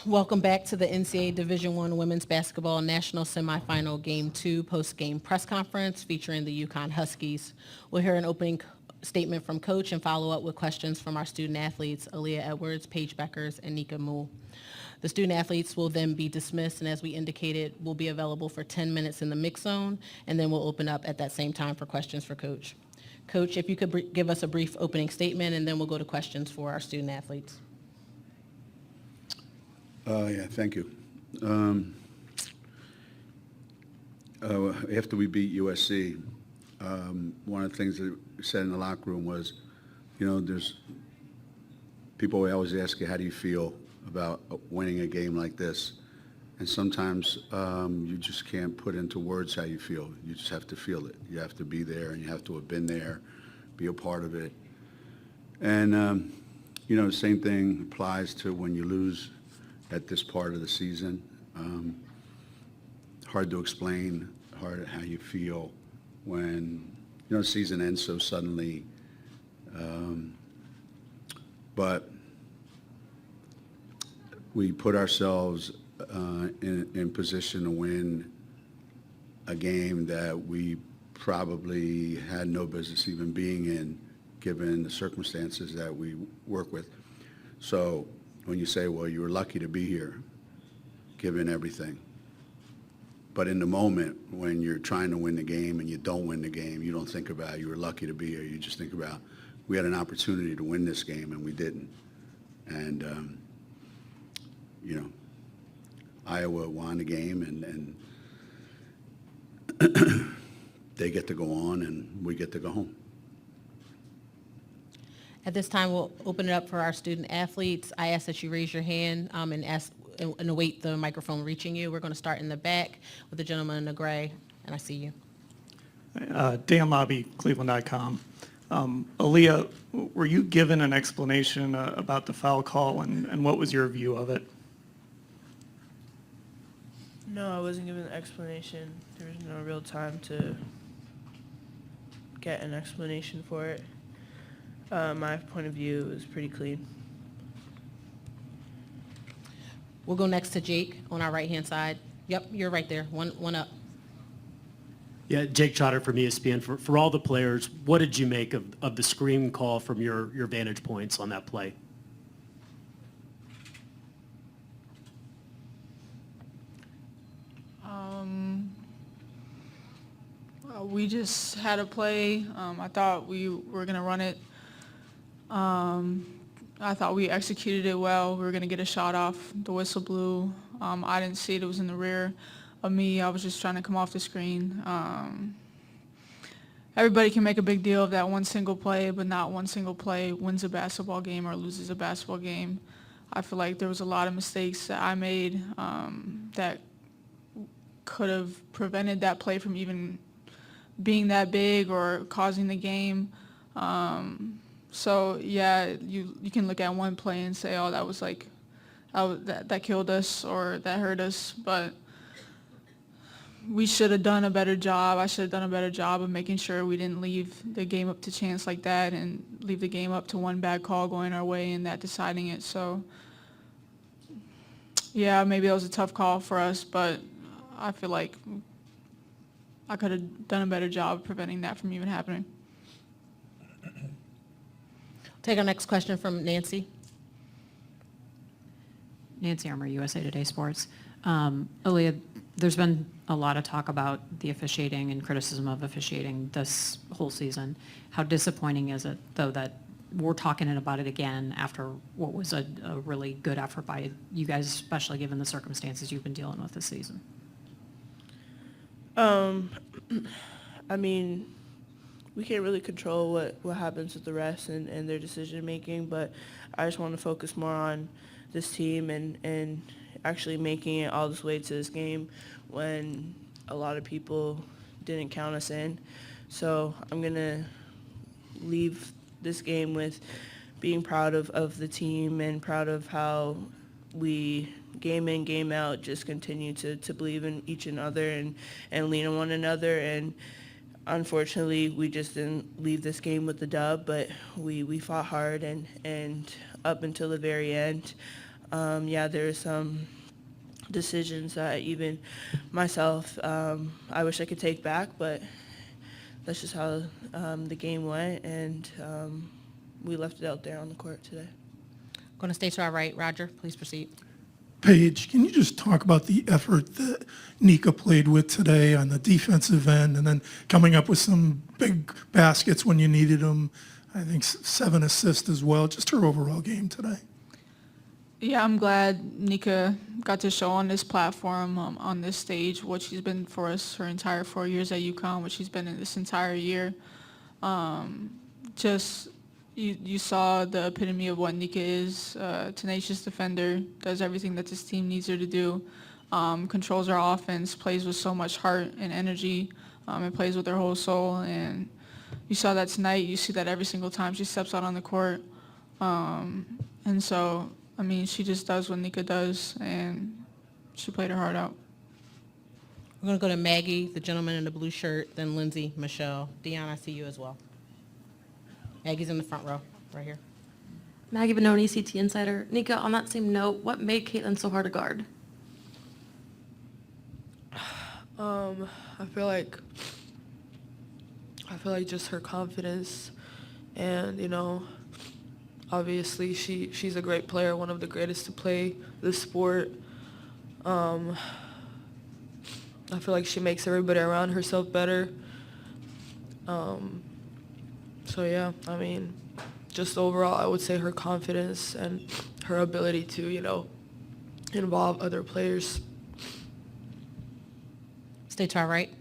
Welcome back to the NCAA Division I Women's Basketball National Semifinal Game 2 post-game press conference featuring the UCONN Huskies. We'll hear an opening statement from Coach and follow up with questions from our student athletes, Aaliyah Edwards, Paige Beckers, and Nika Moole. The student athletes will then be dismissed, and as we indicated, will be available for 10 minutes in the mix zone, and then we'll open up at that same time for questions for Coach. Coach, if you could give us a brief opening statement, and then we'll go to questions for our student athletes. Yeah, thank you. After we beat USC, one of the things that we said in the locker room was, there's people always ask you, how do you feel about winning a game like this? And sometimes you just can't put into words how you feel. You just have to feel it. You have to be there, and you have to have been there, be a part of it. And, the same thing applies to when you lose at this part of the season. Hard to explain, hard how you feel when, the season ends so suddenly. But we put ourselves in position to win a game that we probably had no business even being in, given the circumstances that we work with. So when you say, well, you were lucky to be here, given everything. But in the moment, when you're trying to win the game and you don't win the game, you don't think about you were lucky to be here. You just think about, we had an opportunity to win this game and we didn't. And, Iowa won the game, and they get to go on and we get to go home. At this time, we'll open it up for our student athletes. I ask that you raise your hand and await the microphone reaching you. We're going to start in the back with the gentleman in the gray, and I see you. Dan Lobby, Cleveland.com. Aaliyah, were you given an explanation about the foul call, and what was your view of it? No, I wasn't given an explanation. There was no real time to get an explanation for it. My point of view is pretty clean. We'll go next to Jake on our right-hand side. Yep, you're right there. One up. Yeah, Jake Trotter from ESPN. For all the players, what did you make of the screen call from your vantage points on that play? We just had a play. I thought we were going to run it. I thought we executed it well. We were going to get a shot off. The whistle blew. I didn't see it. It was in the rear of me. I was just trying to come off the screen. Everybody can make a big deal of that one single play, but not one single play wins a basketball game or loses a basketball game. I feel like there was a lot of mistakes that I made that could have prevented that play from even being that big or causing the game. So yeah, you can look at one play and say, oh, that was like that killed us or that hurt us, but we should have done a better job. I should have done a better job of making sure we didn't leave the game up to chance like that and leave the game up to one bad call going our way and that deciding it. So yeah, maybe that was a tough call for us, but I feel like I could have done a better job of preventing that from even happening. Take our next question from Nancy. Nancy Armour, USA Today Sports. Aaliyah, there's been a lot of talk about the officiating and criticism of officiating this whole season. How disappointing is it, though, that we're talking about it again after what was a really good effort by you guys, especially given the circumstances you've been dealing with this season? I mean, we can't really control what happens with the refs and their decision making, but I just want to focus more on this team and actually making it all this way to this game when a lot of people didn't count us in. So I'm going to leave this game with being proud of the team and proud of how we game in, game out, just continue to believe in each other and lean on one another. And unfortunately, we just didn't leave this game with the dub, but we fought hard and up until the very end, Yeah, there are some decisions that even myself, I wish I could take back, but that's just how the game went, and we left it out there on the court today. Going to stay to our right. Roger, please proceed. Paige, can you just talk about the effort that Nika played with today on the defensive end and then coming up with some big baskets when you needed them? I think 7 assists as well, just her overall game today. Yeah, I'm glad Nika got to show on this platform, on this stage, what she's been for us her entire 4 years at UConn, what she's been in this entire year. You saw the epitome of what Nika is, tenacious defender, does everything that this team needs her to do, controls our offense, plays with so much heart and energy, and plays with her whole soul. And you saw that tonight. You see that every single time she steps out on the court. And so, I mean, she just does what Nika does, and she played her heart out. We're going to go to Maggie, the gentleman in the blue shirt, then Lindsay, Michelle. Dion, I see you as well. Maggie's in the front row, right here. Maggie Bononi, CT Insider. Nika, on that same note, what made Caitlin so hard to guard? I feel like just her confidence, and obviously she's a great player, one of the greatest to play this sport. I feel like she makes everybody around herself better. So yeah, I mean, just overall, I would say her confidence and her ability to, involve other players. Stay to our right.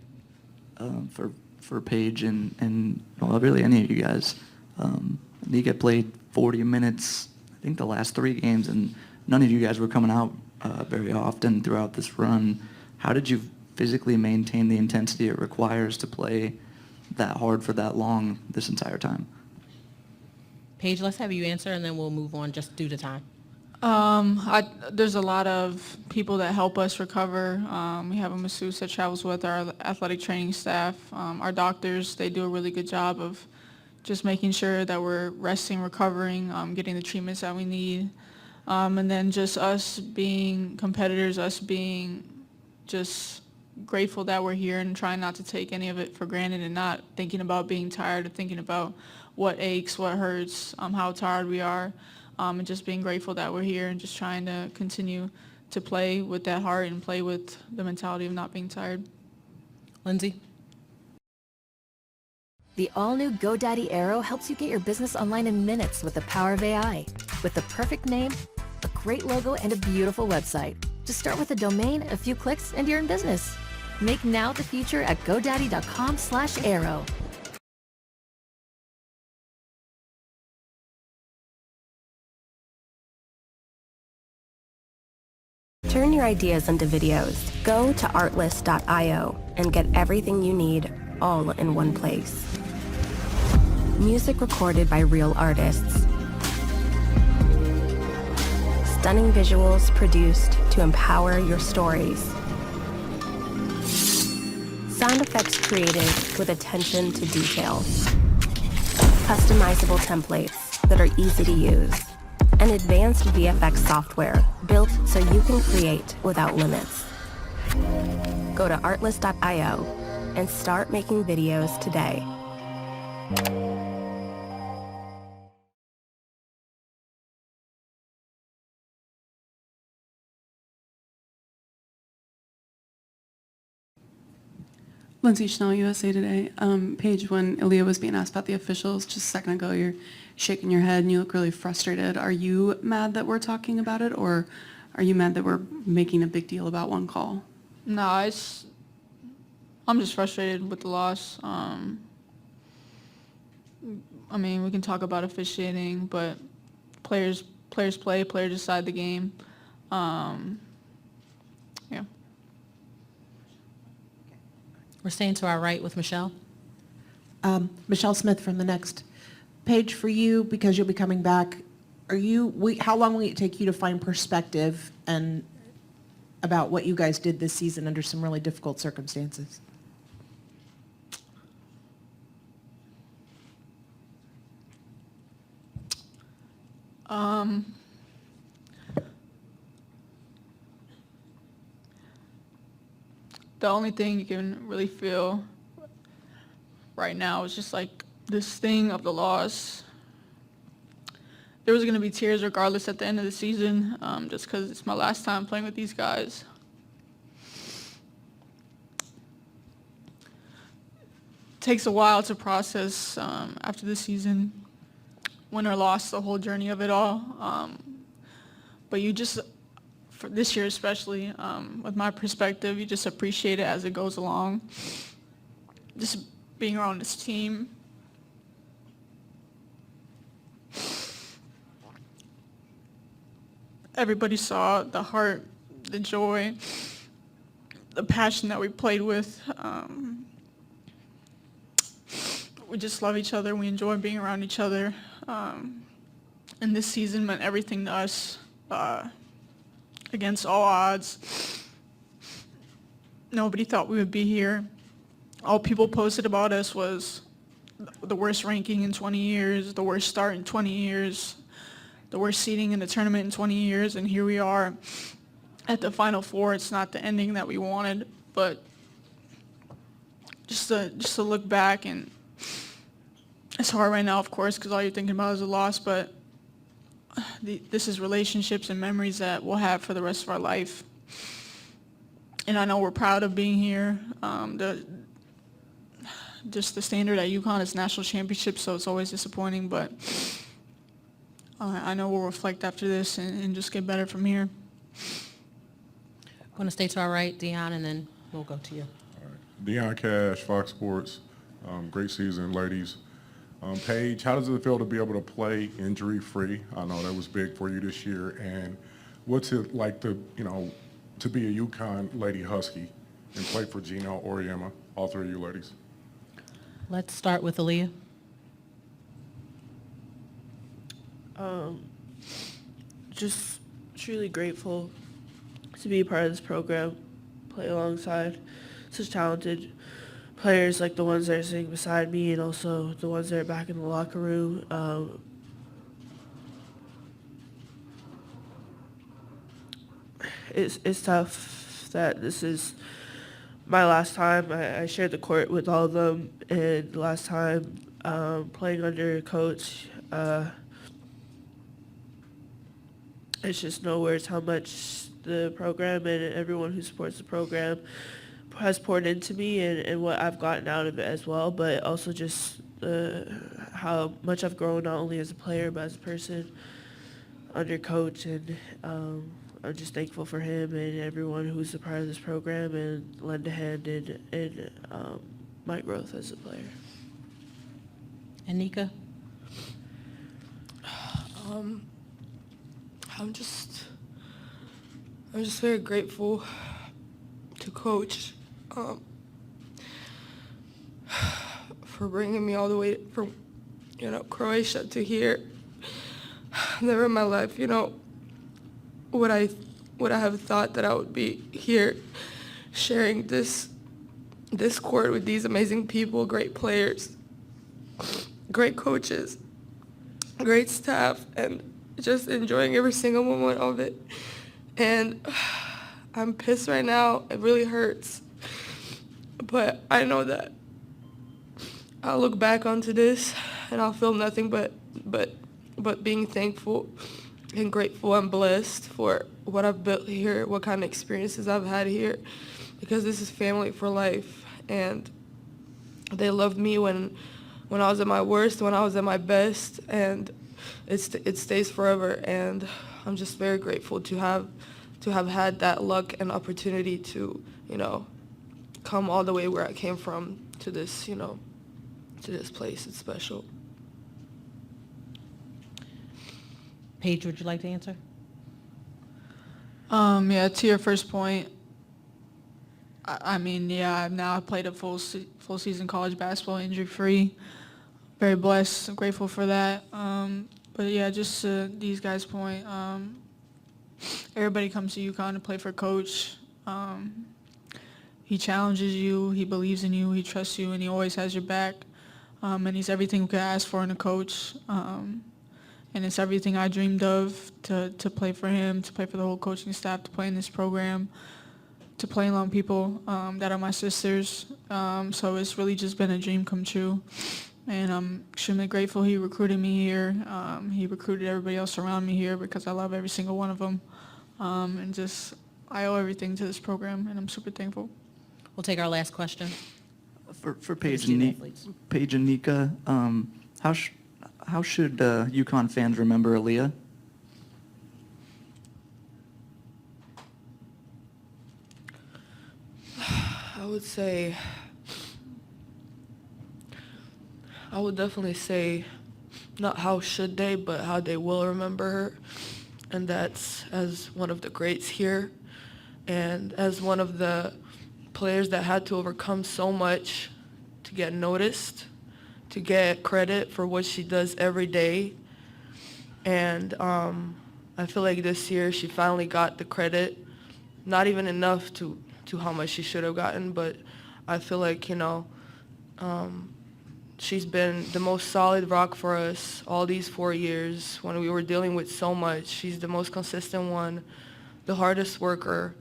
For Paige and well, really any of you guys, Nika played 40 minutes, I think the last 3 games, and none of you guys were coming out very often throughout this run. How did you physically maintain the intensity it requires to play that hard for that long this entire time? Paige, let's have you answer, and then we'll move on just due to time. There's a lot of people that help us recover. We have a masseuse that travels with our athletic training staff. Our doctors, they do a really good job of just making sure that we're resting, recovering, getting the treatments that we need. And then just us being competitors, us being just grateful that we're here and trying not to take any of it for granted and not thinking about being tired or thinking about what aches, what hurts, how tired we are. And just being grateful that we're here and just trying to continue to play with that heart and play with the mentality of not being tired. Lindsay? The all-new GoDaddy Aero helps you get your business online in minutes with the power of AI. With the perfect name, a great logo, and a beautiful website. Just start with a domain, a few clicks, and you're in business. Make now the future at godaddy.com/aero. Turn your ideas into videos. Go to artlist.io and get everything you need all in one place. Music recorded by real artists. Stunning visuals produced to empower your stories. Sound effects created with attention to detail. Customizable templates that are easy to use. And advanced VFX software built so you can create without limits. Go to artlist.io and start making videos today. Lindsay Schnell, USA Today. Paige, when Aaliyah was being asked about the officials just a second ago, you're shaking your head and you look really frustrated. Are you mad that we're talking about it, or are you mad that we're making a big deal about one call? No, I'm just frustrated with the loss. I mean, we can talk about officiating, but players play, players decide the game. Yeah. We're staying to our right with Michelle. Michelle Smith from The Next. Paige, for you, because you'll be coming back, how long will it take you to find perspective and about what you guys did this season under some really difficult circumstances? the only thing you can really feel right now is just like this sting of the loss. There was going to be tears regardless at the end of the season, just because it's my last time playing with these guys. Takes a while to process after the season, win or loss, the whole journey of it all. But you just, for this year especially, with my perspective, you just appreciate it as it goes along. Just being around this team. Everybody saw the heart, the joy, the passion that we played with. We just love each other. We enjoy being around each other. And this season meant everything to us, against all odds. Nobody thought we would be here. All people posted about us was the worst ranking in 20 years, the worst start in 20 years, the worst seeding in the tournament in 20 years, and here we are at the Final Four. It's not the ending that we wanted, but just to look back, and it's hard right now, of course, because all you're thinking about is a loss, but this is relationships and memories that we'll have for the rest of our life. And I know we're proud of being here. Just the standard at UConn is national championship, so it's always disappointing, but I know we'll reflect after this and just get better from here. Want to stay to our right, Dion, and then we'll go to you. Dion Cash, Fox Sports. Great season, ladies. Paige, how does it feel to be able to play injury-free? I know that was big for you this year. And what's it like to be a UConn Lady Husky and play for Gino or Emma, all three of you ladies? Let's start with Aaliyah. Just truly grateful to be a part of this program, play alongside such talented players like the ones that are sitting beside me and also the ones that are back in the locker room. It's tough that this is my last time. I shared the court with all of them, and the last time playing under a coach, it's just no words how much the program and everyone who supports the program has poured into me and what I've gotten out of it as well, but also just how much I've grown not only as a player but as a person under coach, and I'm just thankful for him and everyone who's a part of this program and lend a hand in my growth as a player. And Nika? I'm just very grateful to Coach for bringing me all the way from, Croatia to here. Never in my life, would I have thought that I would be here sharing this court with these amazing people, great players, great coaches, great staff, and just enjoying every single moment of it. And I'm pissed right now. It really hurts. But I know that I'll look back onto this and I'll feel nothing but being thankful and grateful and blessed for what I've built here, what kind of experiences I've had here, because this is family for life. And they loved me when I was at my worst, when I was at my best, and it stays forever. And I'm just very grateful to have had that luck and opportunity to, come all the way where I came from to this, to this place. It's special. Paige, would you like to answer? Yeah, to your first point, I've now played a full season college basketball injury-free. Very blessed, grateful for that. But yeah, just to these guys' point, everybody comes to UConn to play for Coach. He challenges you, he believes in you, he trusts you, and he always has your back. And he's everything we could ask for in a coach. And it's everything I dreamed of to play for him, to play for the whole coaching staff, to play in this program. to play along people that are my sisters. So it's really just been a dream come true. And I'm extremely grateful he recruited me here. He recruited everybody else around me here because I love every single one of them. And just, I owe everything to this program, and I'm super thankful. We'll take our last question. For Paige student and athletes. Paige and Nika, how should UConn fans remember Aaliyah? I would definitely say not how should they, but how they will remember her. And that's as one of the greats here and as one of the players that had to overcome so much to get noticed, to get credit for what she does every day. And I feel like this year she finally got the credit, not even enough to how much she should have gotten, but I feel like, she's been the most solid rock for us all these 4 years when we were dealing with so much. She's the most consistent one, the hardest worker,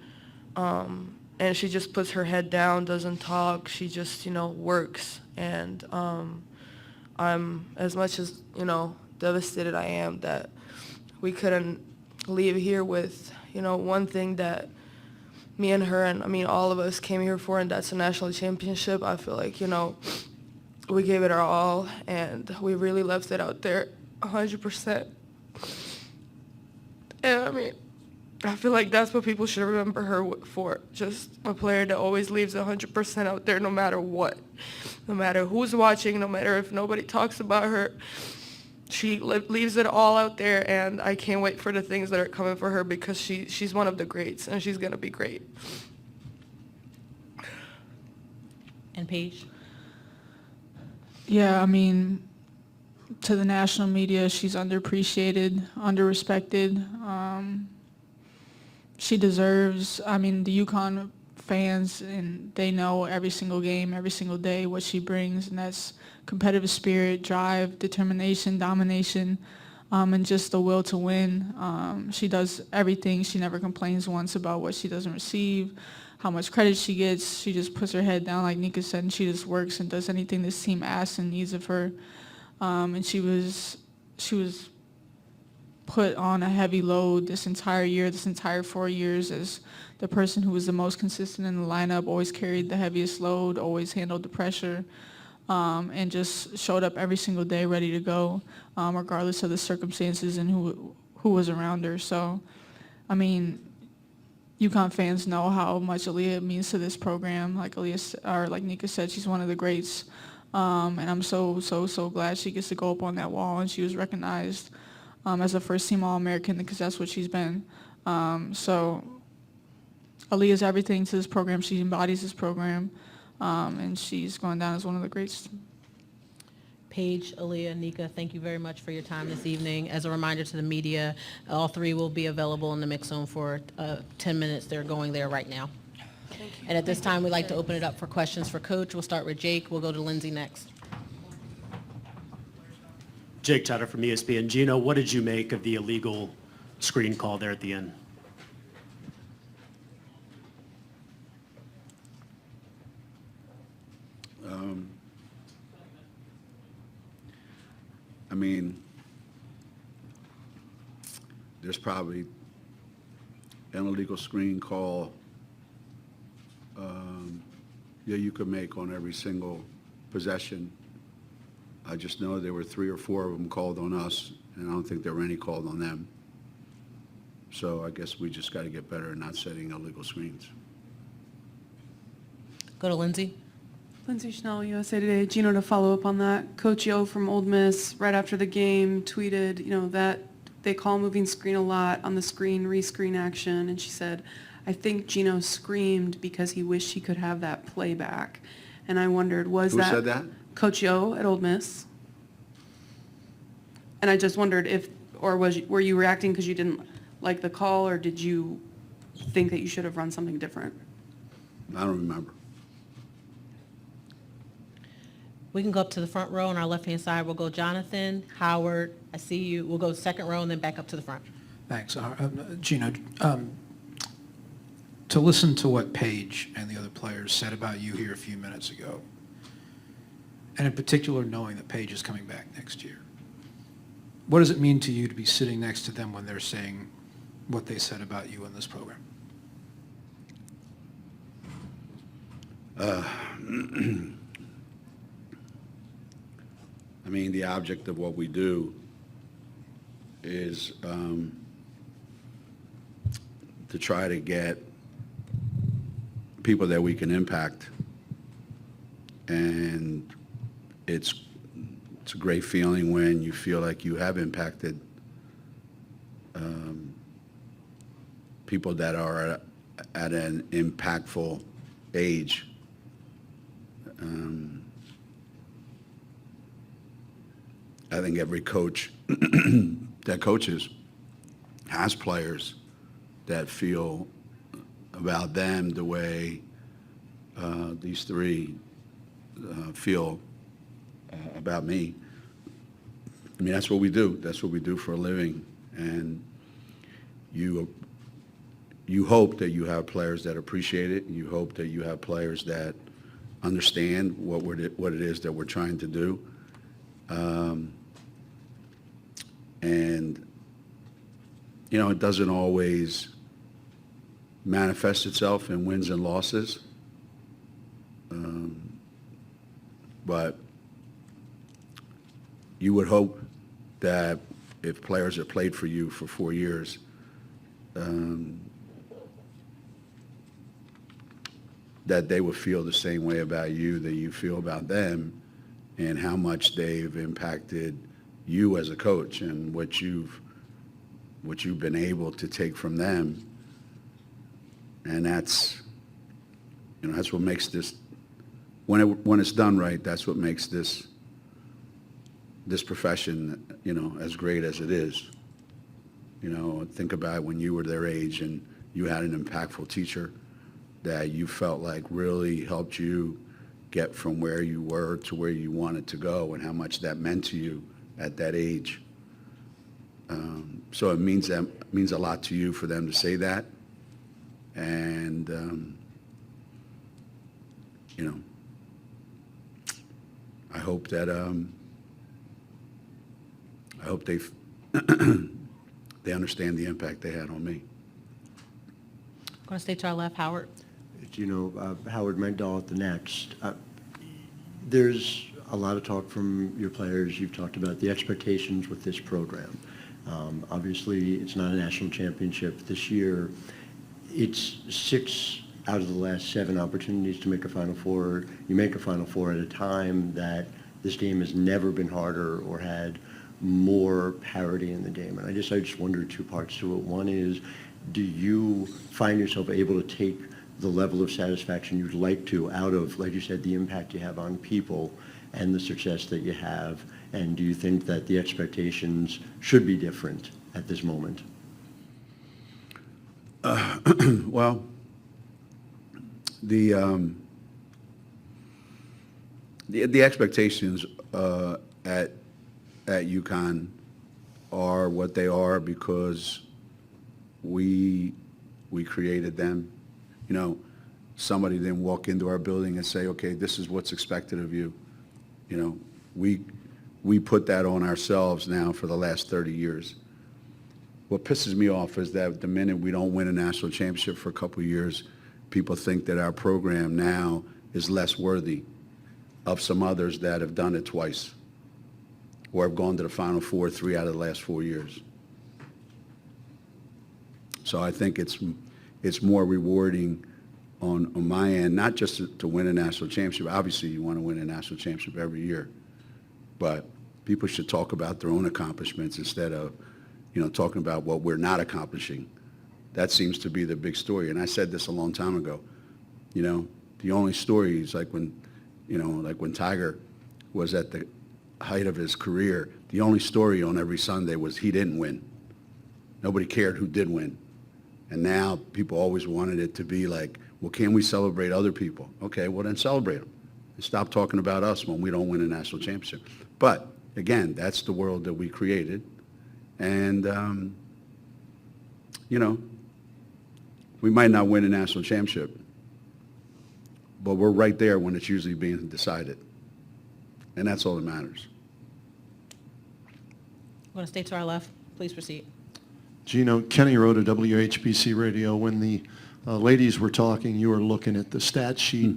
and she just puts her head down, doesn't talk. She just, works. And I'm, as much as, devastated I am that we couldn't leave here with, one thing that me and her and, all of us came here for, and that's a national championship. I feel like, we gave it our all, and we really left it out there 100%. And I feel like that's what people should remember her for, just a player that always leaves 100% out there no matter what. No matter who's watching, no matter if nobody talks about her, she leaves it all out there, and I can't wait for the things that are coming for her because she's one of the greats, and she's going to be great. And Paige? Yeah, to the national media, she's underappreciated, underrespected. She deserves, the UConn fans, and they know every single game, every single day what she brings, and that's competitive spirit, drive, determination, domination, and just the will to win. She does everything. She never complains once about what she doesn't receive, how much credit she gets. She just puts her head down, like Nika said, and she just works and does anything this team asks and needs of her. And she was put on a heavy load this entire year, this entire 4 years, as the person who was the most consistent in the lineup, always carried the heaviest load, always handled the pressure, and just showed up every single day ready to go, regardless of the circumstances and who was around her. So, UConn fans know how much Aaliyah means to this program. Like Nika said, she's one of the greats. And I'm so glad she gets to go up on that wall, and she was recognized as a first-team All-American because that's what she's been. So Aaliyah's everything to this program. She embodies this program, and she's going down as one of the greats. Paige, Aaliyah, Nika, thank you very much for your time this evening. As a reminder to the media, all three will be available in the mix zone for 10 minutes. They're going there right now. And at this time, we'd like to open it up for questions for Coach. We'll start with Jake. We'll go to Lindsay next. Jake Chatter from ESPN. Gino, what did you make of the illegal screen call there at the end? There's probably an illegal screen call you could make on every single possession. I just know there were 3 or 4 of them called on us, and I don't think there were any called on them. So I guess we just got to get better at not setting illegal screens. Go to Lindsay. Lindsay Schnell, USA Today. Gino, to follow up on that, Coach Yo from Ole Miss, right after the game, tweeted, that they call moving screen a lot on the screen, re-screen action, and she said, I think Gino screamed because he wished he could have that playback. And I wondered, Who said that? Coach Yo at Ole Miss? And I just wondered were you reacting because you didn't like the call, or did you think that you should have run something different? I don't remember. We can go up to the front row on our left-hand side. We'll go Jonathan, Howard, I see you. We'll go second row and then back up to the front. Thanks. Gino, to listen to what Paige and the other players said about you here a few minutes ago, and in particular knowing that Paige is coming back next year, what does it mean to you to be sitting next to them when they're saying what they said about you in this program? I mean, the object of what we do is to try to get people that we can impact. And it's a great feeling when you feel like you have impacted people that are at an impactful age. I think every coach that coaches has players that feel about them the way these three feel about me. I mean, that's what we do. That's what we do for a living. And you hope that you have players that appreciate it. You hope that you have players that understand what it is that we're trying to do. And, you know, it doesn't always manifest itself in wins and losses. But you would hope that if players have played for you for 4 years, that they would feel the same way about you that you feel about them, and how much they've impacted you as a coach and what you've been able to take from them. And that's what makes this, when it's done right, that's what makes this profession, as great as it is. Think about when you were their age and you had an impactful teacher that you felt like really helped you get from where you were to where you wanted to go, and how much that meant to you at that age. So it means a lot to you for them to say that. And, I hope that, they understand the impact they had on me. Going to stay to our left, Howard. Howard Megdal at the Next. There's a lot of talk from your players. You've talked about the expectations with this program. Obviously, it's not a national championship this year. It's 6 out of the last 7 opportunities to make a Final Four. You make a Final Four at a time that this game has never been harder or had more parity in the game. And I just wonder 2 parts to it. One is, do you find yourself able to take the level of satisfaction you'd like to out of, like you said, the impact you have on people and the success that you have? And do you think that the expectations should be different at this moment? Well, the expectations at UConn are what they are because we created them. Somebody didn't walk into our building and say, okay, this is what's expected of you. We put that on ourselves now for the last 30 years. What pisses me off is that the minute we don't win a national championship for a couple of years, people think that our program now is less worthy of some others that have done it twice or have gone to the Final Four 3 out of the last 4 years. So I think it's more rewarding on my end, not just to win a national championship. Obviously, you want to win a national championship every year, but people should talk about their own accomplishments instead of, talking about what we're not accomplishing. That seems to be the big story. And I said this a long time ago. The only story is like when Tiger was at the height of his career, the only story on every Sunday was he didn't win. Nobody cared who did win. And now people always wanted it to be like, well, can we celebrate other people? Okay, well then celebrate them. And stop talking about us when we don't win a national championship. But again, that's the world that we created. And, We might not win a national championship, but we're right there when it's usually being decided. And that's all that matters. Want to stay to our left? Please proceed. Gino, Kenny wrote at WHBC Radio, when the ladies were talking, you were looking at the stat sheet.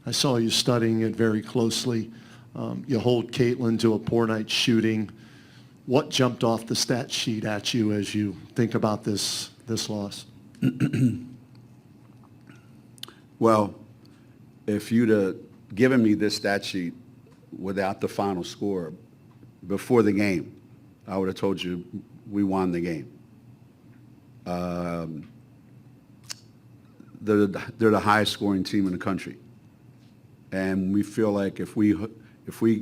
I saw you studying it very closely. You hold Caitlin to a poor night shooting. What jumped off the stat sheet at you as you think about this loss? Well, if you'd have given me this stat sheet without the final score before the game, I would have told you we won the game. They're the highest scoring team in the country. And we feel like if we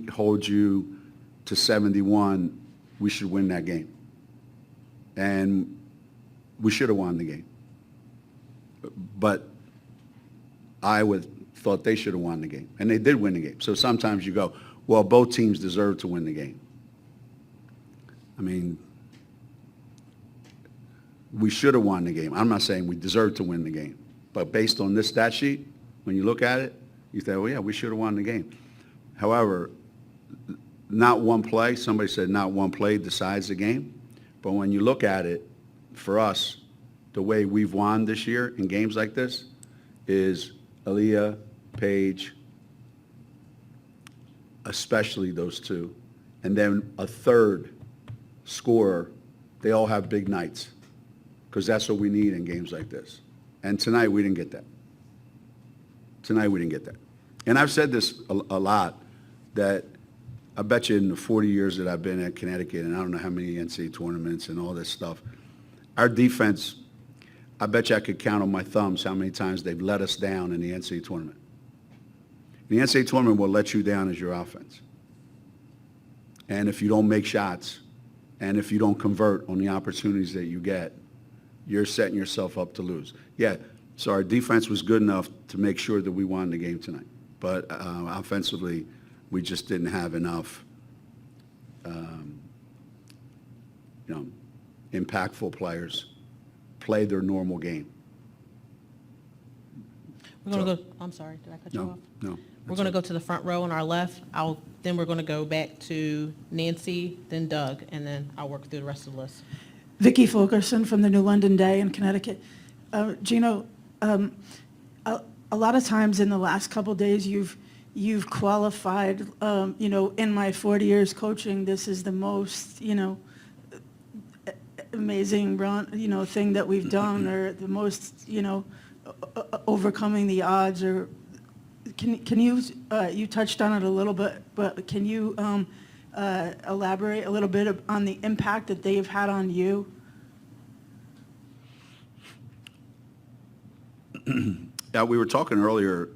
hold you to 71, we should win that game. And we should have won the game. But I thought they should have won the game. And they did win the game. So sometimes you go, well, both teams deserve to win the game. I mean, we should have won the game. I'm not saying we deserve to win the game. But based on this stat sheet, when you look at it, you say, well, yeah, we should have won the game. However, not one play, somebody said not one play decides the game. But when you look at it, for us, the way we've won this year in games like this is Aaliyah, Paige, especially those two, and then a third scorer. They all have big nights because that's what we need in games like this. And tonight we didn't get that. Tonight we didn't get that. And I've said this a lot, that I bet you in the 40 years that I've been at Connecticut, and I don't know how many NCAA tournaments and all this stuff, our defense, I bet you I could count on my thumbs how many times they've let us down in the NCAA tournament. The NCAA tournament will let you down as your offense. And if you don't make shots, and if you don't convert on the opportunities that you get, you're setting yourself up to lose. Yeah, so our defense was good enough to make sure that we won the game tonight. But offensively, we just didn't have enough, impactful players play their normal game. We're going to go, I'm sorry, did I cut you off? No. We're going to go to the front row on our left. Then we're going to go back to Nancy, then Doug, and then I'll work through the rest of the list. Vicki Fulkerson from the New London Day in Connecticut. Gino, a lot of times in the last couple days you've qualified, in my 40 years coaching, this is the most, amazing run, thing that we've done, or the most, overcoming the odds, or can you, you touched on it a little bit, but can you elaborate a little bit on the impact that they've had on you? Yeah, we were talking earlier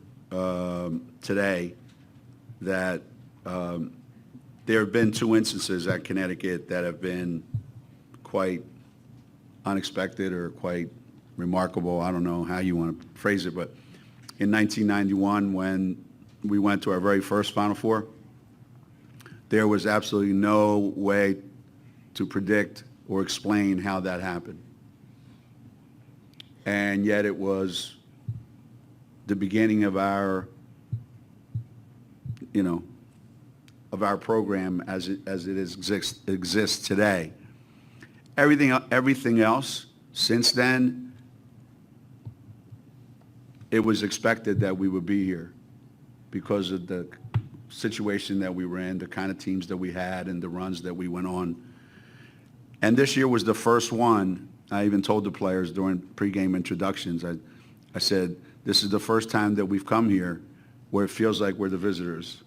today that there have been two instances at Connecticut that have been quite unexpected or quite remarkable. I don't know how you want to phrase it, but in 1991, when we went to our very first Final Four, there was absolutely no way to predict or explain how that happened. And yet it was the beginning of our, of our program as it exists today. Everything else since then, it was expected that we would be here because of the situation that we were in, the kind of teams that we had, and the runs that we went on. And this year was the first one. I even told the players during pregame introductions, I said, this is the first time that we've come here where it feels like we're the visitors,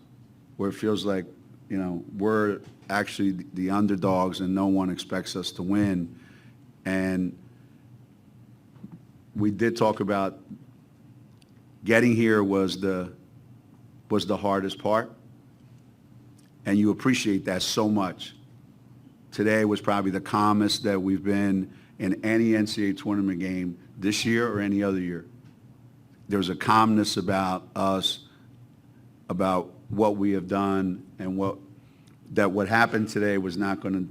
where it feels like, we're actually the underdogs and no one expects us to win. And we did talk about getting here was the hardest part. And you appreciate that so much. Today was probably the calmest that we've been in any NCAA tournament game this year or any other year. There's a calmness about us, about what we have done, and what happened today was not going to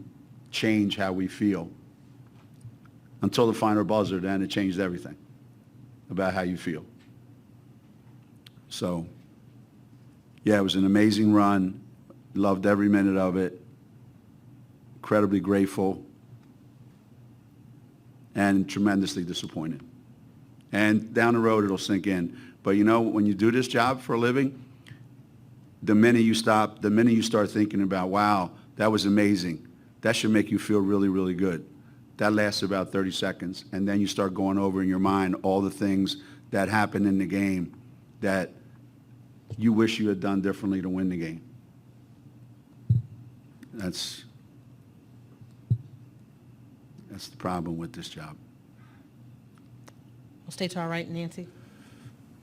change how we feel. Until the final buzzer, then it changed everything. about how you feel. So, yeah, it was an amazing run. Loved every minute of it. Incredibly grateful. And tremendously disappointed. And down the road, it'll sink in. But you know, when you do this job for a living, the minute you start thinking about, wow, that was amazing, that should make you feel really, really good. That lasts about 30 seconds. And then you start going over in your mind all the things that happened in the game that you wish you had done differently to win the game. That's the problem with this job. We'll stay to our right, Nancy.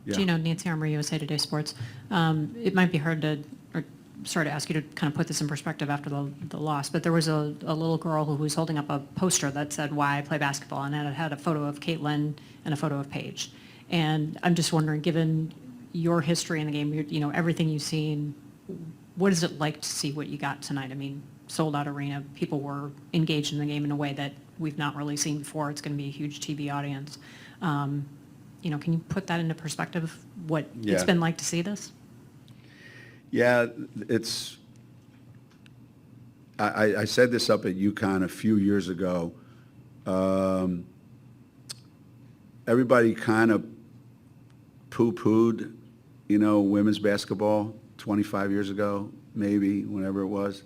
Yeah. Gino, Nancy Armour, USA Today Sports. It might be hard to, or sorry to ask you to kind of put this in perspective after the loss, but there was a little girl who was holding up a poster that said, "Why I play basketball," and it had a photo of Caitlin and a photo of Paige. And I'm just wondering, given your history in the game, you know, everything you've seen, what is it like to see what you got tonight? I mean, sold out arena, people were engaged in the game in a way that we've not really seen before. It's going to be a huge TV audience. You know, can you put that into perspective, what it's been like to see this? Yeah, it's, I said this up at UConn a few years ago. Everybody kind of poo-pooed, you know, women's basketball 25 years ago, maybe, whenever it was.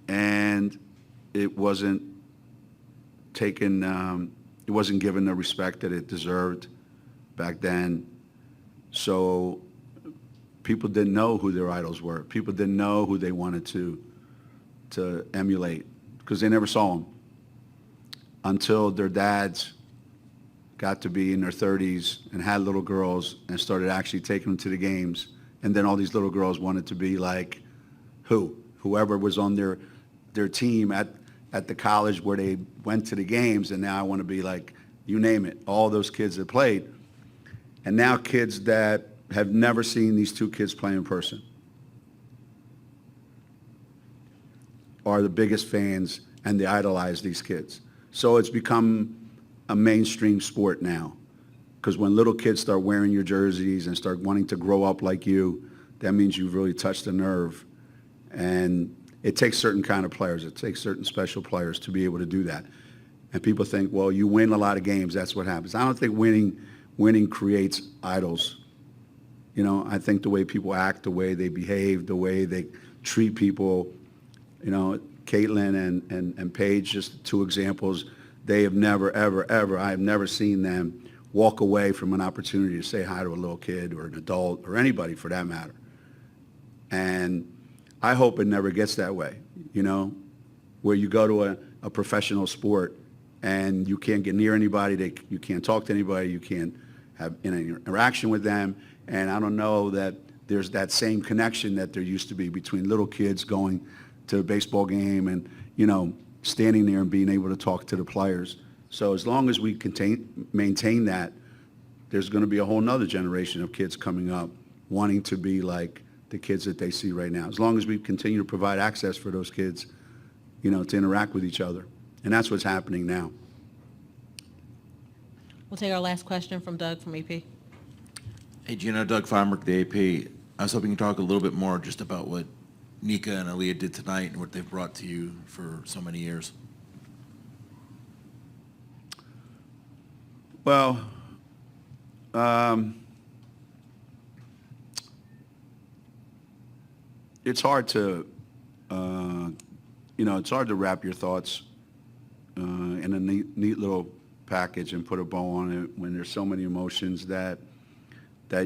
And it wasn't taken, it wasn't given the respect that it deserved back then. So people didn't know who their idols were. People didn't know who they wanted to emulate because they never saw them until their dads got to be in their 30s and had little girls and started actually taking them to the games. And then all these little girls wanted to be like whoever was on their team at the college where they went to the games, and now I want to be like, you name it, all those kids that played. And now kids that have never seen these two kids play in person are the biggest fans, and they idolize these kids. So it's become a mainstream sport now, because when little kids start wearing your jerseys and start wanting to grow up like you, that means you've really touched a nerve. And it takes certain kind of players. It takes certain special players to be able to do that. And people think, well, you win a lot of games, that's what happens. I don't think winning creates idols. You know, I think the way people act, the way they behave, the way they treat people, you know, Caitlin and Paige, just two examples, they have never, ever, ever, I have never seen them walk away from an opportunity to say hi to a little kid or an adult or anybody for that matter. And I hope it never gets that way, you know, where you go to a professional sport and you can't get near anybody, you can't talk to anybody, you can't have any interaction with them. And I don't know that there's that same connection that there used to be between little kids going to a baseball game and, you know, standing there and being able to talk to the players. So as long as we maintain that, there's going to be a whole nother generation of kids coming up wanting to be like the kids that they see right now. As long as we continue to provide access for those kids, you know, to interact with each other. And that's what's happening now. We'll take our last question from Doug from AP. Hey, Gino, Doug Feinberg, the AP. I was hoping you could talk a little bit more just about what Nika and Aaliyah did tonight and what they've brought to you for so many years. Well, it's hard to, you know, it's hard to wrap your thoughts in a neat little package and put a bow on it when there's so many emotions that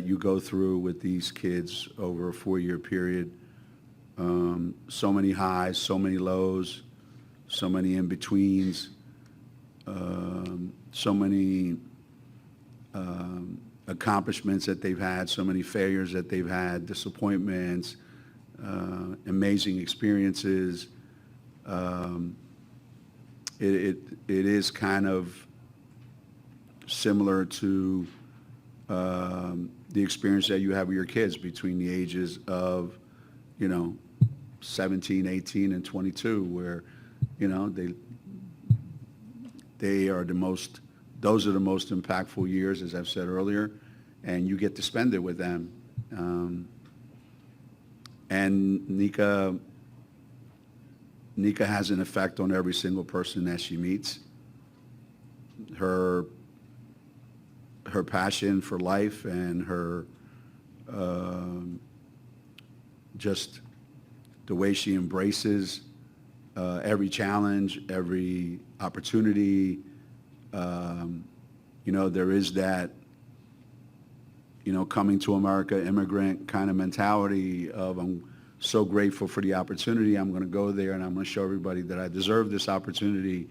you go through with these kids over a 4-year period. So many highs, so many lows, so many in-betweens, so many accomplishments that they've had, so many failures that they've had, disappointments, amazing experiences. It is kind of similar to the experience that you have with your kids between the ages of, you know, 17, 18, and 22, where, you know, they are the most those are the most impactful years, as I've said earlier, and you get to spend it with them. And Nika has an effect on every single person that she meets. Her passion for life and her just the way she embraces every challenge, every opportunity. There is that, coming to America, immigrant kind of mentality of I'm so grateful for the opportunity. I'm going to go there and I'm going to show everybody that I deserve this opportunity,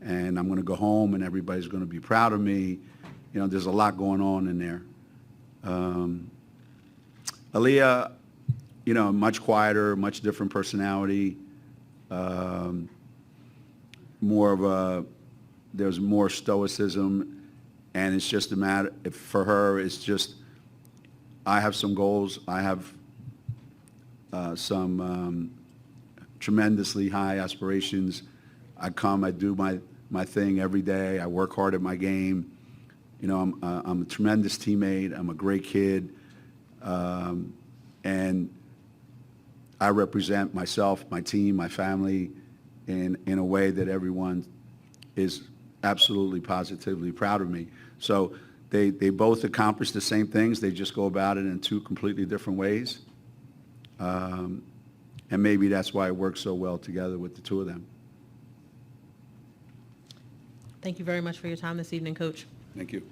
and I'm going to go home and everybody's going to be proud of me. There's a lot going on in there. Aaliyah, much quieter, much different personality. There's more stoicism, and it's just a matter, for her, it's just, I have some goals. I have some tremendously high aspirations. I do my thing every day. I work hard at my game. I'm a tremendous teammate. I'm a great kid. And I represent myself, my team, my family in a way that everyone is absolutely positively proud of me. So they both accomplish the same things. They just go about it in two completely different ways. And maybe that's why it works so well together with the two of them. Thank you very much for your time this evening, Coach. Thank you.